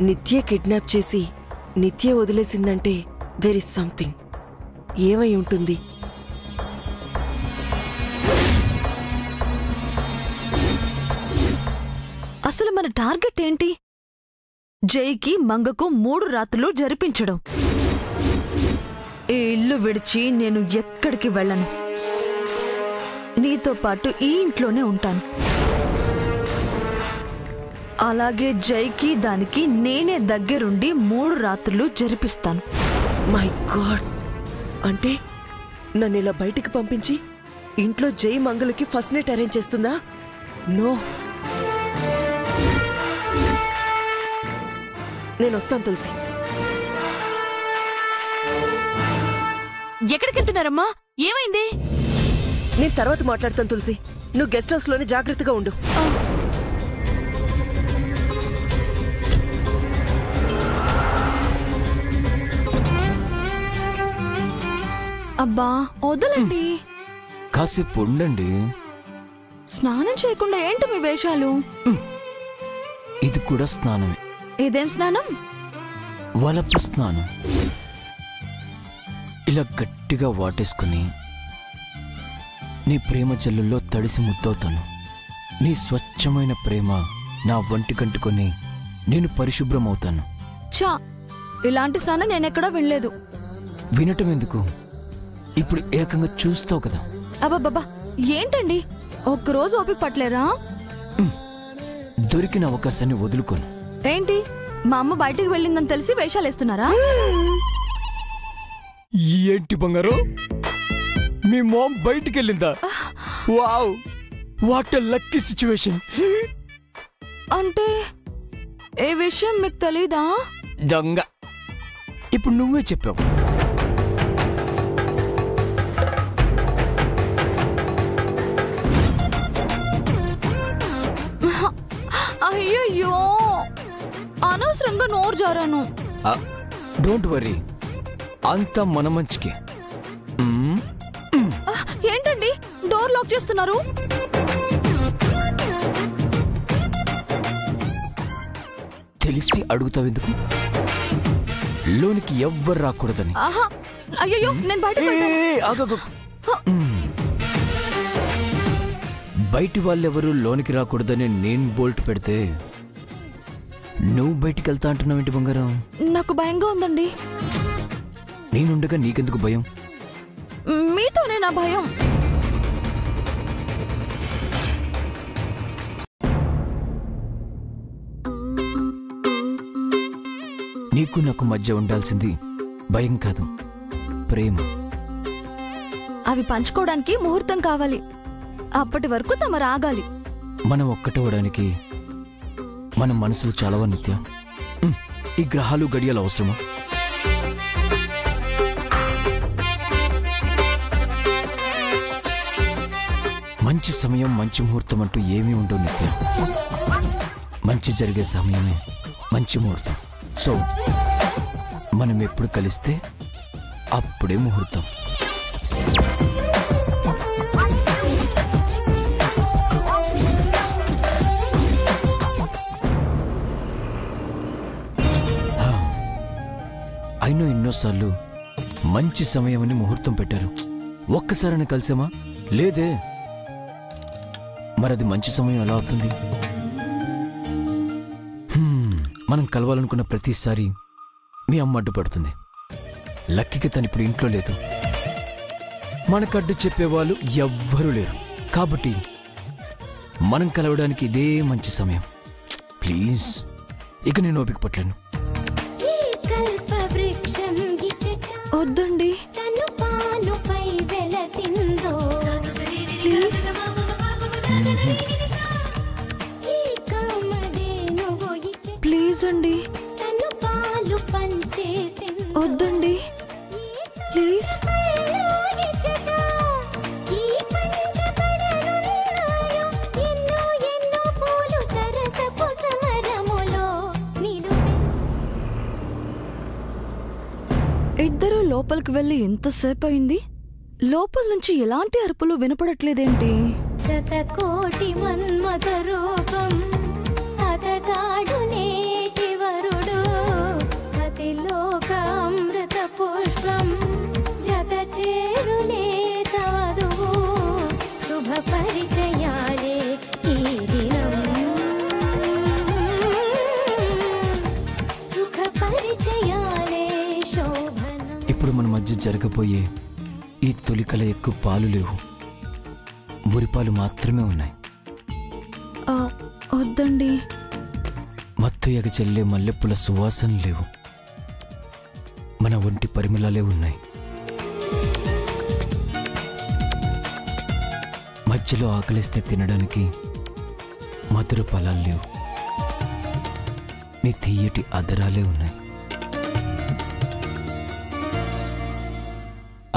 నిత్య కిడ్నాప్ చేసి నిత్య వదిలేసిందంటే దేర్ ఇస్ సంథింగ్. ఏమై ఉంటుంది? అసలు మన టార్గెట్ ఏంటి? జైకి మంగకు 3 రాత్రులు జరిపించడం. ఈ ఇల్లు విడిచి నేను ఎక్కడికి వెళ్ళను. నీతో పాటు ఈ ఇంట్లోనే ఉంటాను. అలాగే జైకి దానికి నేనే దగ్గరుండి 3 రాత్రులు జరిపిస్తాను. మై గాడ్, అంటే నన్ను ఇలా బయటికి పంపించి ఇంట్లో జై మంగళకి ఫస్ట్ నైట్ అరేంజ్ చేస్తుందా? నో, నేను వస్తాను తులసి. ఎక్కడికి వెళ్తున్నారమ్మా? ఏమైంది? నేను తర్వాత మాట్లాడతాను తులసి. నువ్వు గెస్ట్ హౌస్ లోనే జాగ్రత్తగా ఉండు. అబ్బా వదలండి, కాసేపు ఉండండి. స్నానం చేయకుండా ఏంటి మీ వేషాలు? ఇది కూడా స్నానమే. ఇదేం స్నానం? వలపు స్నానం. ఇలా గట్టిగా వాటేసుకుని నీ ప్రేమ జల్లుల్లో తడిసి ముద్దవుతాను. నీ స్వచ్ఛమైన ప్రేమ నా వంటి కంటుకొని నేను పరిశుభ్రమవుతాను. చా, ఇలాంటి స్నానం నేనెక్కడా వినలేదు. వినటం ఎందుకు, ఇప్పుడు ఏకంగా చూస్తావు కదా. అబ్బాబ్బా, ఏంటండి ఒక్కరోజు ఓపిక పట్టలేరా? దొరికిన అవకాశాన్ని వదులుకోను. ఏంటి, మా అమ్మ బయటికి వెళ్ళిందని తెలిసి వేషాలేస్తున్నారా? ఏంటి బంగారు, మీ మామ్ బయటికి వెళ్ళిందా? Wow, what a lucky situation. అంటే ఏ విషయం మీకు తెలీదా? దొంగ, ఇప్పుడు నువ్వే చెప్పావు. అయ్యయ్యో, అనవసరంగా నోరు జారాను. డోంట్ వరీ, అంతా మన మంచికే. ఏంటండి డోర్ లాక్ చేస్తున్నారు? తెలిసి అడుగుతావెందుకు? లోనికి ఎవ్వరు రాకూడదని. అయ్యో, నేను బయట బయటి వాళ్ళెవరూ లోనికి రాకూడదని నేను బోల్ట్ పెడితే నువ్వు బయటికి వెళ్తా అంటున్నావేంటి బంగారం? నాకు భయంగా ఉందండి. నేనుండగా నీకెందుకు భయం? మీతోనే నా భయం. నీకు నాకు మధ్య ఉండాల్సింది భయం కాదు, ప్రేమ. అవి పంచుకోవడానికి ముహూర్తం కావాలి. అప్పటి వరకు తమరు ఆగాలి. మనం ఒక్కటవడానికి మన మనసులు చాలవా నిత్య? ఈ గ్రహాలు గడియలు అవసరమా? మంచి సమయం, మంచి ముహూర్తం అంటూ ఏమీ ఉండవు నిత్య. మంచి జరిగే సమయమే మంచి ముహూర్తం. సో మనం ఎప్పుడు కలిస్తే అప్పుడే ముహూర్తం. అయినో ఎన్నోసార్లు మంచి సమయమని ముహూర్తం పెట్టారు. ఒక్కసారైనా కలిసామా? లేదే. మరది మంచి సమయం ఎలా అవుతుంది? మనం కలవాలనుకున్న ప్రతిసారి మీ అమ్మ అడ్డుపడుతుంది. లక్కీకి తను ఇప్పుడు ఇంట్లో లేదు. మనకడ్డు చెప్పేవాళ్ళు ఎవ్వరూ లేరు. కాబట్టి మనం కలవడానికి ఇదే మంచి సమయం. ప్లీజ్, ఇక నేను ఓపిక పట్టలేను. వద్దండి, ప్లీజ్ అండి, వద్దండి, ప్లీజ్. ఇద్దరు లోపలికి వెళ్ళి ఎంతసేపు అయింది? లోపల నుంచి ఎలాంటి అరుపులు వినపడట్లేదేంటి? శతకోటి మన్మథ రూపం అతగాడు నేటి వరుడు ఇప్పుడు మన మధ్య జరగబోయే ఈ తొలికల ఎక్కువ పాలు లేవు, మురిపాలు మాత్రమే ఉన్నాయి. వద్దండి. మత్తు ఎగచెల్లే మల్లెప్పుల సువాసన లేవు, మన ఒంటి పరిమళాలే ఉన్నాయి. మధ్యలో ఆకలిస్తే తినడానికి మధుర ఫలాలు లేవు, నీ తీయటి అదరాలే ఉన్నాయి.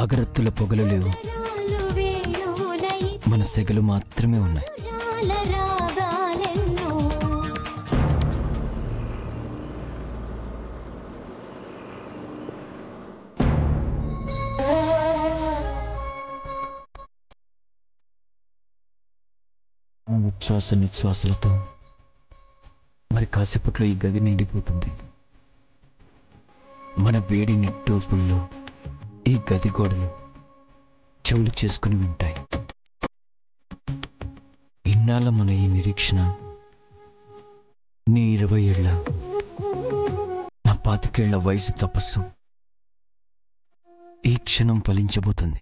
అగరత్తుల పొగలు లేవు, మన సెగలు మాత్రమే ఉన్నాయి. ఉచ్ఛ్వాస నిశ్వాసలతో మరి కాసేపట్లో ఈ గది నిండిపోతుంది. మన వేడి నిట్టూపుల్లో ఈ గది గోడలు చెవులు చేసుకుని వింటాయి. ఇన్నాళ్ళ మన ఈ నిరీక్షణ నీ 20 ఏళ్ల, నా 25 ఏళ్ల వయసు తపస్సు ఈ క్షణం ఫలించబోతుంది.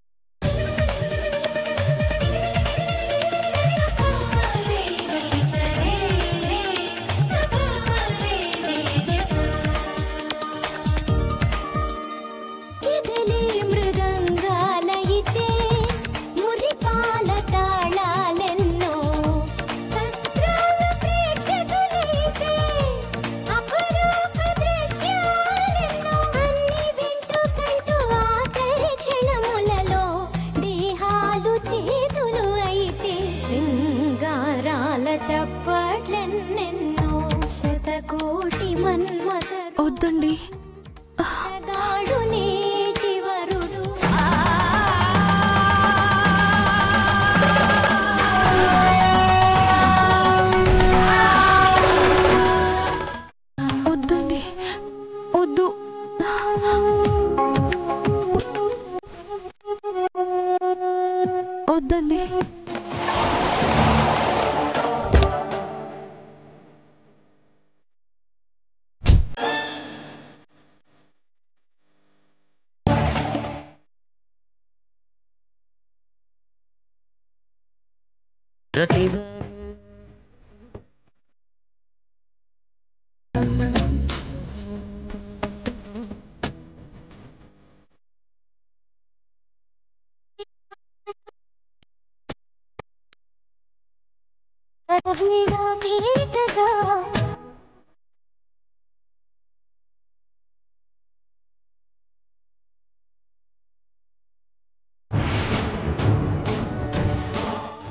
వద్దండి. వద్దండి, వద్దు. వద్దండి.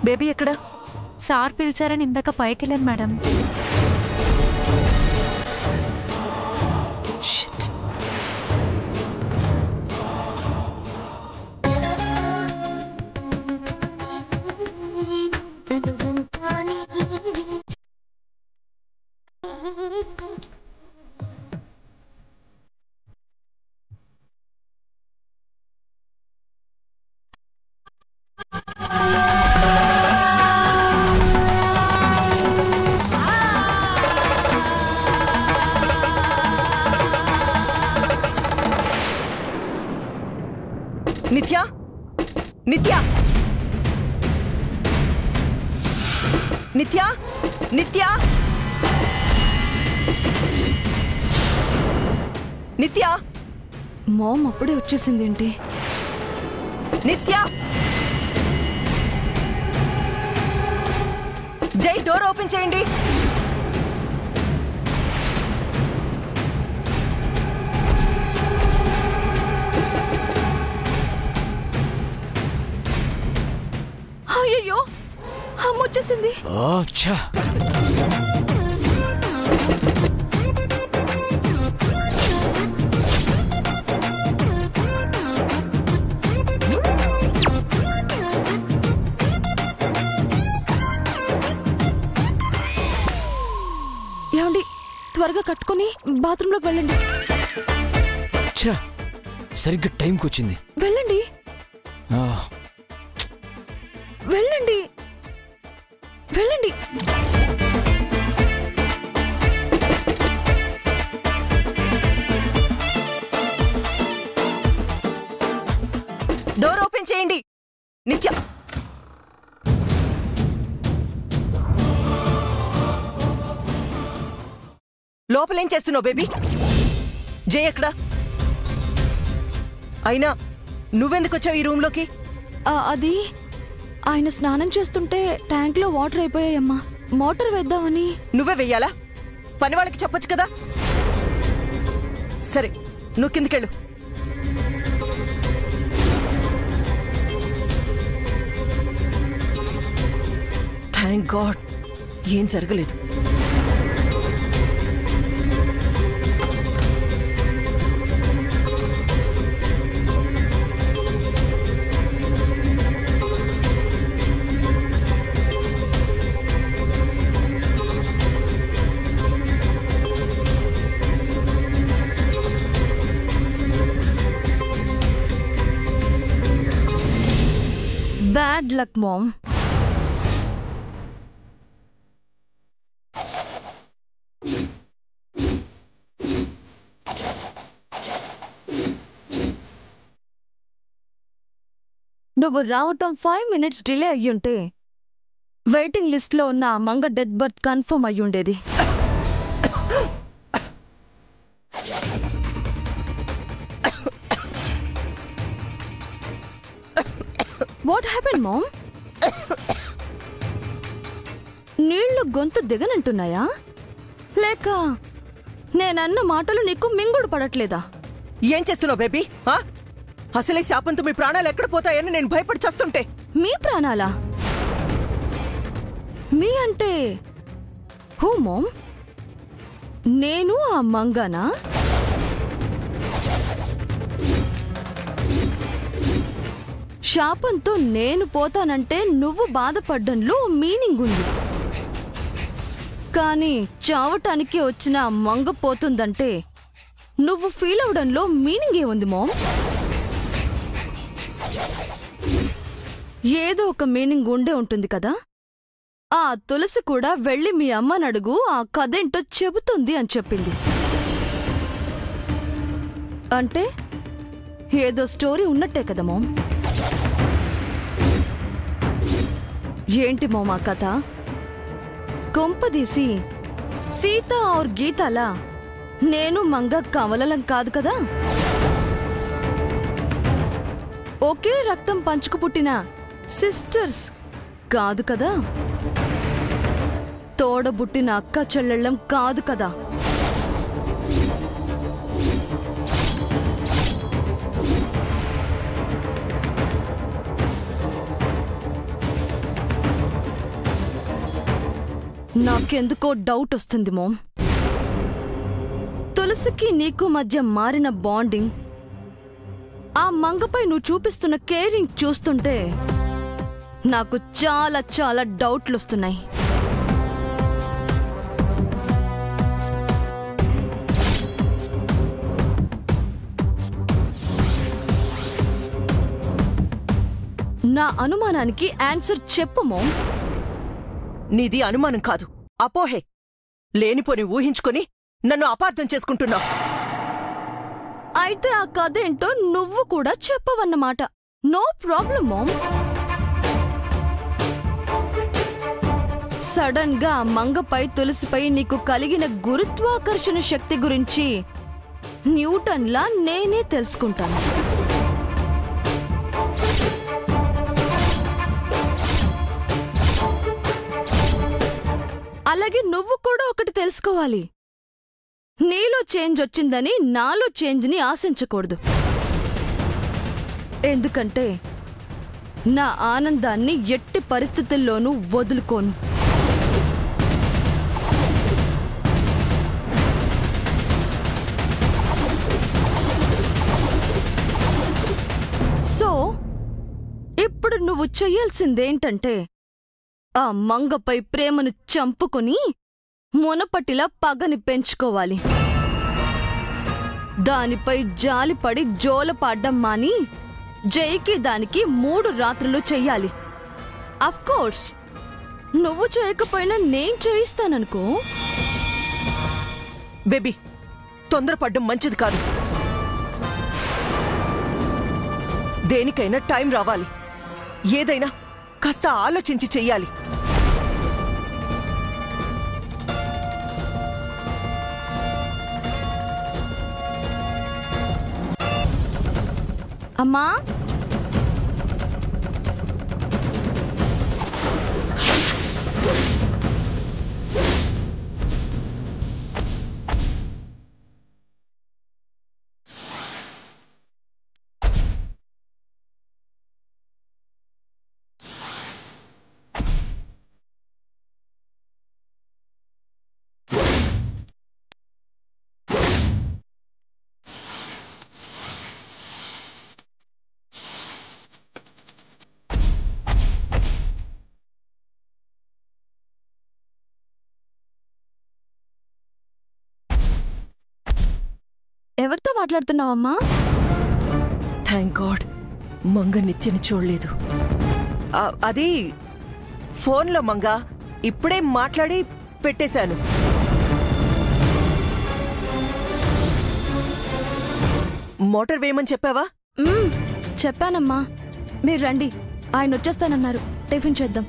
బేబీ ఎక్కడ? సార్ పిలిచారని ఇందాక పైకి వెళ్ళాను మేడం. నిత్య, నిత్య, నిత్య, నిత్య, నిత్య. మామ్ అప్పుడే వచ్చేసిందేంటి? నిత్య, జై డోర్ ఓపెన్ చేయండి. అయ్యో, అమ్మ వచ్చేసింది. ఏమండి, త్వరగా కట్టుకుని బాత్రూంలోకి వెళ్ళండి. సరిగ్గా టైంకి వచ్చింది. వెళ్ళండి, వెళ్ళండి, వెళ్ళండి. డోర్ ఓపెన్ చేయండి. నిత్య, లోపలేం చేస్తున్నావు బేబీ? జై ఎక్కడా? అయినా నువ్వెందుకు వచ్చావు ఈ రూమ్లోకి? అది ఆయన స్నానం చేస్తుంటే ట్యాంక్లో వాటర్ అయిపోయాయమ్మా. మోటార్ వేద్దామని. నువ్వే వెయ్యాలా? పని వాళ్ళకి చెప్పొచ్చు కదా. సరే, నువ్వు కిందకెళ్ళు. థ్యాంక్ గాడ్, ఏం జరగలేదు. Bad luck mom. నువ్వు రావటం 5 minutes డిలే అయ్యుంటే వెయిటింగ్ లిస్ట్లో ఉన్న మంగ డెత్ బర్త్ కన్ఫర్మ్ అయ్యుండేది. What happen mom? నీళ్లు గొంతు దిగనంటున్నాయా? లేక నేనన్న మాటలు నీకు మింగుడు పడట్లేదా? ఏం చేస్తున్నావు బేబీ? అసలే శాపంతో మీ ప్రాణాలు ఎక్కడ పోతాయని నేను భయపడి చస్తుంటే. మీ ప్రాణాలా? మీ అంటే హూ మామ్? నేను ఆ మంగానా? శాపంతో నేను పోతానంటే నువ్వు బాధపడ్డంలో మీనింగ్ ఉంది. కానీ చావటానికి వచ్చిన మంగ పోతుందంటే నువ్వు ఫీల్ అవడంలో మీనింగ్ ఏముంది మామ్? ఏదో ఒక మీనింగ్ ఉండే ఉంటుంది కదా. ఆ తులసి కూడా వెళ్ళి మీ అమ్మనడుగు, ఆ కథేంటో చెబుతుంది అని చెప్పింది. అంటే ఏదో స్టోరీ ఉన్నట్టే కదా మామ్. ఏంటి మామ్ ఆ కథ? కొంపదీసి సీత ఔర్ గీతలా నేను మంగ కమలలం కాదు కదా. ఒకే రక్తం పంచుకు పుట్టిన సిస్టర్స్ కాదు కదా. తోడబుట్టిన అక్క చెల్లెళ్ళం కాదు కదా. నాకెందుకో డౌట్ వస్తుంది మామ్. తులసికి నీకు మధ్య మారిన బాండింగ్, ఆ మంగపై నువ్వు చూపిస్తున్న కేరింగ్ చూస్తుంటే నాకు చాలా చాలా డౌట్లు వస్తున్నాయి. నా అనుమానానికి ఆన్సర్ చెప్పు మామ్. నీది అనుమానం కాదు, అపోహే. లేనిపోని ఊహించుకొని నన్ను అపార్థం చేసుకుంటున్నావు. అయితే ఆ కథ ఏంటో నువ్వు కూడా చెప్పవన్నమాట. No problem mom. సడన్ గా మంగపై తులసిపై నీకు కలిగిన గురుత్వాకర్షణ శక్తి గురించి న్యూటన్లా నేనే తెలుసుకుంటాను. అలాగే నువ్వు కూడా ఒకటి తెలుసుకోవాలి. నీలో చేంజ్ వచ్చిందని నాలో చేంజ్ని ఆశించకూడదు. ఎందుకంటే నా ఆనందాన్ని ఎట్టి పరిస్థితుల్లోనూ వదులుకోను. సో ఇప్పుడు నువ్వు చెయ్యాల్సిందేంటంటే ఆ మంగపై ప్రేమను చంపుకొని మునపటిలా పగని పెంచుకోవాలి. దానిపై జాలిపడి జోలపాడ్డం మాని జైకి దానికి 3 రాత్రులు చెయ్యాలి. అఫ్కోర్స్ నువ్వు చేయకపోయినా నేను చేయిస్తాననుకో. బేబీ, తొందరపడ్డం మంచిది కాదు. దేనికైనా టైం రావాలి. ఏదైనా కాస్త ఆలోచించి చెయ్యాలి. అమ్మా, ఎవరితో మాట్లాడుతున్నావమ్మా? థ్యాంక్ గాడ్ మంగ నిత్యని చూడలేదు. అది ఫోన్లో మంగ ఇప్పుడే మాట్లాడి పెట్టేశాను. మోటార్ వేయమని చెప్పావా? చెప్పానమ్మా. మీరు రండి, ఆయన వచ్చేస్తానన్నారు. టిఫిన్ చేద్దాం.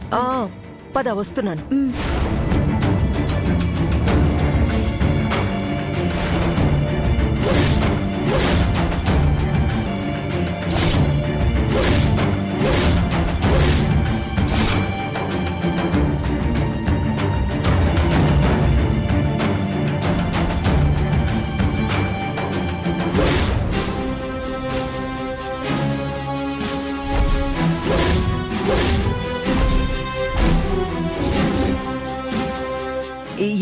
పద, వస్తున్నాను.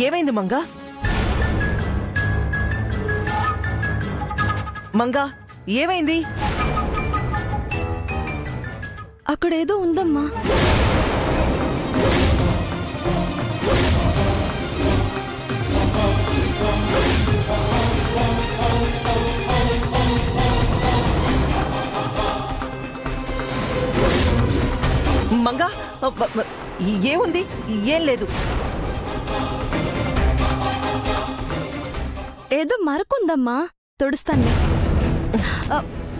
ఏమైంది మంగా? మంగా ఏమైంది? అక్కడేదో ఉందమ్మా. మంగా ఏముంది? ఏం లేదు. ఏదో మరకుందమ్మా, తుడుస్తాను.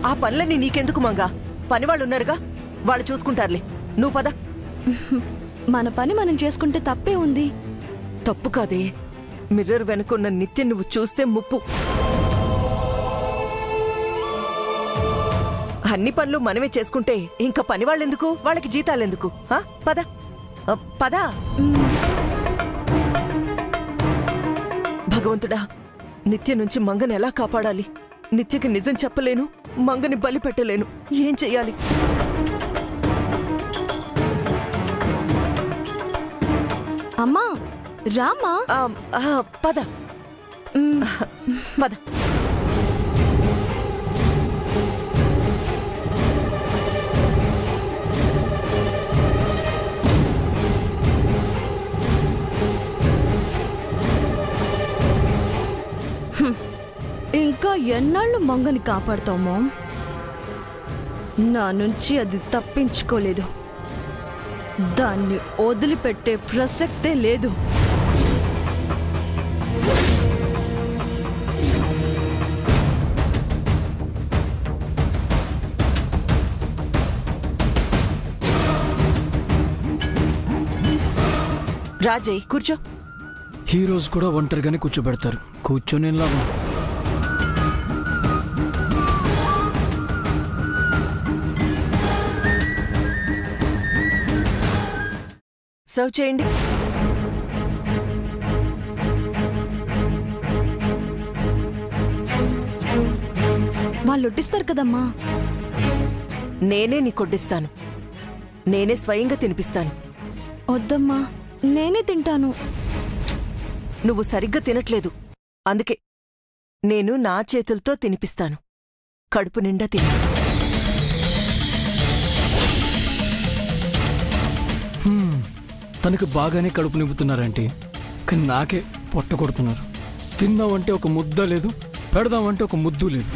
ఆ పనులన్నీ నీకెందుకు మంగా? పనివాళ్ళున్నారుగా, వాళ్ళు చూసుకుంటారులే. నువ్వు పద. మన పని మనం చేసుకుంటే తప్పే ఉంది. తప్పు కాదే, మిర్రర్ వెనుకున్న నిత్యం నువ్వు చూస్తే ముప్పు. అన్ని పనులు మనమే చేసుకుంటే ఇంకా పనివాళ్ళెందుకు? వాళ్ళకి జీతాలెందుకు? పద పద. భగవంతుడా, నిత్య నుంచి మంగని ఎలా కాపాడాలి? నిత్యకి నిజం చెప్పలేను, మంగని బలి పెట్టలేను. ఏం చెయ్యాలి? అమ్మా రామా. పద పద. ఇంకా ఎన్నాళ్ళు మంగని కాపాడుతామో? నా నుంచి అది తప్పించుకోలేదు. దాన్ని వదిలిపెట్టే ప్రసక్తే లేదు. రాజయ్, కూర్చో. ఈ రోజు కూడా ఒంటరిగానే కూర్చోబెడతారు. కూర్చొని లాభం. సర్వ్ చేయండి. వాళ్ళు వడ్డిస్తారు కదమ్మా. నేనే నీకొడ్డిస్తాను. నేనే స్వయంగా తినిపిస్తాను. వద్దమ్మా, నేనే తింటాను. నువ్వు సరిగ్గా తినట్లేదు, అందుకే నేను నా చేతులతో తినిపిస్తాను. కడుపు నిండా తిని. తనకు బాగానే కడుపు నింపుతున్నారంటే, కానీ నాకే పొట్ట కొడుతున్నారు. తిందామంటే ఒక ముద్ద లేదు, పెడదామంటే ఒక ముద్దు లేదు.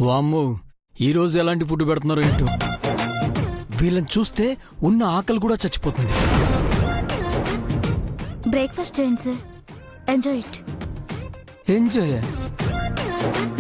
వామ్మో, ఈరోజు ఎలాంటి ఫుడ్ పెడుతున్నారో ఏంటో. వీళ్ళని చూస్తే ఉన్న ఆకలి కూడా చచ్చిపోతుంది. బ్రేక్ఫాస్ట్ చేయండి sir. Enjoy it. Enjoy? Dhak